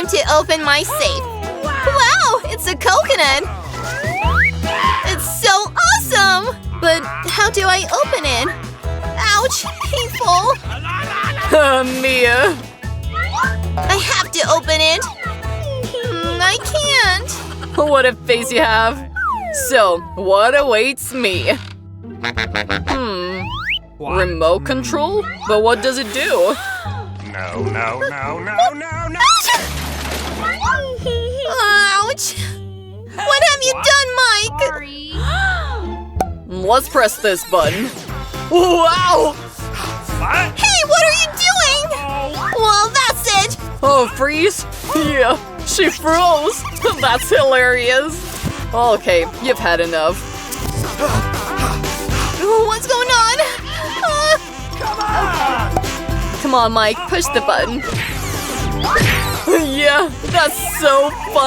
time to open my safe. Wow, it's a coconut. It's so awesome. But how do I open it? Ouch, painful. Mia. I have to open it. I can't. What a face you have. So, what awaits me? Remote control? But what does it do? No, no, no, no, no, no! Ouch! What have you done, Mike? Let's press this button. Wow! What? Hey, what are you doing? Well, that's it. Oh, freeze? Yeah, she froze. That's hilarious. Okay, you've had enough. What's going on? Come on, Mike, push the button. Yeah, that's so fun.